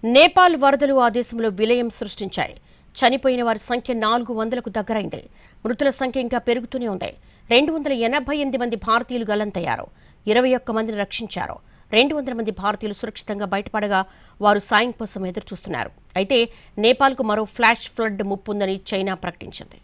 నేపాల్ వరదలు ఆ దేశంలో విలయం సృష్టించాయి. చనిపోయిన వారి సంఖ్య 400కు దగ్గరైంది. మృతుల సంఖ్య ఇంకా పెరుగుతూనే ఉంది. 288 మంది భారతీయులు గల్లంతయ్యారు. 21 మందిని రక్షించారు. 200 మంది భారతీయులు సురక్షితంగా బయటపడగా వారు సాయం కోసం ఎదురుచూస్తున్నారు. అయితే నేపాల్కు మరో ఫ్లాష్ ఫ్లడ్ ముప్పుందని చైనా ప్రకటించింది.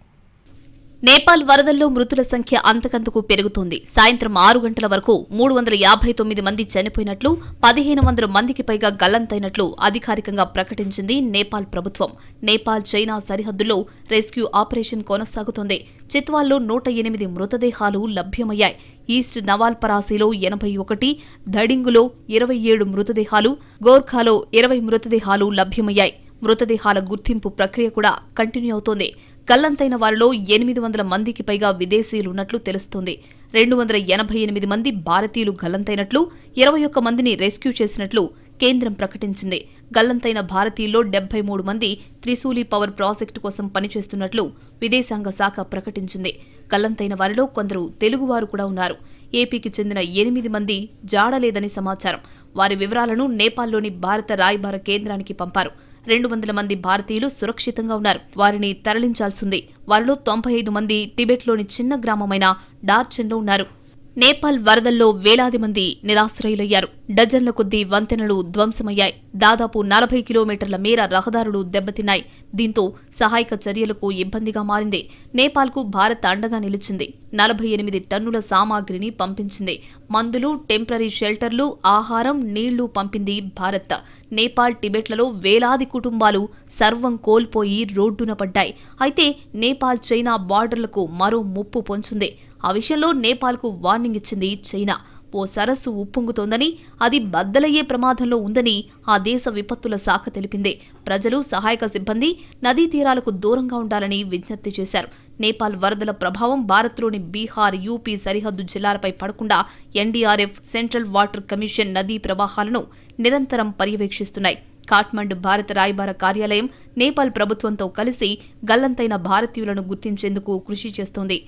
నేపాల్ వరదల్లో మృతుల సంఖ్య అంతకంతకు పెరుగుతోంది. సాయంత్రం 6 గంటల వరకు 359 మంది చనిపోయినట్లు, 1500 మందికి పైగా గల్లంతైనట్లు అధికారికంగా ప్రకటించింది నేపాల్ ప్రభుత్వం. నేపాల్ చైనా సరిహద్దుల్లో రెస్క్యూ ఆపరేషన్ కొనసాగుతోంది. చిత్వాల్లో 108 మృతదేహాలు లభ్యమయ్యాయి. ఈస్ట్ నవాల్పరాసీలో 81, ధడింగులో 27 మృతదేహాలు, గోర్ఖాలో 20 మృతదేహాలు లభ్యమయ్యాయి. మృతదేహాల గుర్తింపు ప్రక్రియ కూడా కంటిన్యూ అవుతోంది. గల్లంతైన వారిలో 800 మందికి పైగా విదేశీయులున్నట్లు తెలుస్తోంది. 288 మంది భారతీయులు గల్లంతైనట్లు, 21 మందిని రెస్క్యూ చేసినట్లు కేంద్రం ప్రకటించింది. గల్లంతైన భారతీయుల్లో 73 మంది త్రిశూలి పవర్ ప్రాజెక్టు కోసం పనిచేస్తున్నట్లు విదేశాంగ శాఖ ప్రకటించింది. గల్లంతైన వారిలో కొందరు తెలుగువారు కూడా ఉన్నారు. ఏపీకి చెందిన 8 మంది జాడలేదని సమాచారం. వారి వివరాలను నేపాల్లోని భారత రాయబార కేంద్రానికి పంపారు. 200 మంది భారతీయులు సురక్షితంగా ఉన్నారు. వారిని తరలించాల్సింది. వారిలో 95 మంది టిబెట్లోని చిన్న గ్రామమైన డార్చెన్లో ఉన్నారు. నేపాల్ వరదల్లో వేలాది మంది నిరాశ్రయులయ్యారు. డజన్ల కొద్దీ వంతెనలు ధ్వంసమయ్యాయి. దాదాపు 40 కిలోమీటర్ల మేర రహదారులు దెబ్బతిన్నాయి. దీంతో సహాయక చర్యలకు ఇబ్బందిగా మారింది. నేపాల్కు భారత్ అండగా నిలిచింది. 48 టన్నుల సామాగ్రిని పంపించింది. మందులు, టెంపరరీ షెల్టర్లు, ఆహారం, నీళ్లు పంపింది భారత్. నేపాల్, టిబెట్లలో వేలాది కుటుంబాలు సర్వం కోల్పోయి రోడ్డున పడ్డాయి. అయితే నేపాల్ చైనా బార్డర్లకు మరో ముప్పు పొంచుంది. ఆ విషయంలో నేపాల్కు వార్నింగ్ ఇచ్చింది చైనా. ఓ సరస్సు ఉప్పొంగుతోందని, అది బద్దలయ్యే ప్రమాదంలో ఉందని ఆ దేశ విపత్తుల శాఖ తెలిపింది. ప్రజలు, సహాయక సిబ్బంది నదీ తీరాలకు దూరంగా ఉండాలని విజ్ఞప్తి చేశారు. నేపాల్ వరదల ప్రభావం భారత్లోని బీహార్, యూపీ సరిహద్దు జిల్లాలపై పడకుండా ఎన్డీఆర్ఎఫ్, సెంట్రల్ వాటర్ కమిషన్ నదీ ప్రవాహాలను నిరంతరం పర్యవేక్షిస్తున్నాయి. కాఠ్మండు భారత రాయబార కార్యాలయం నేపాల్ ప్రభుత్వంతో కలిసి గల్లంతైన భారతీయులను గుర్తించేందుకు కృషి చేస్తోంది.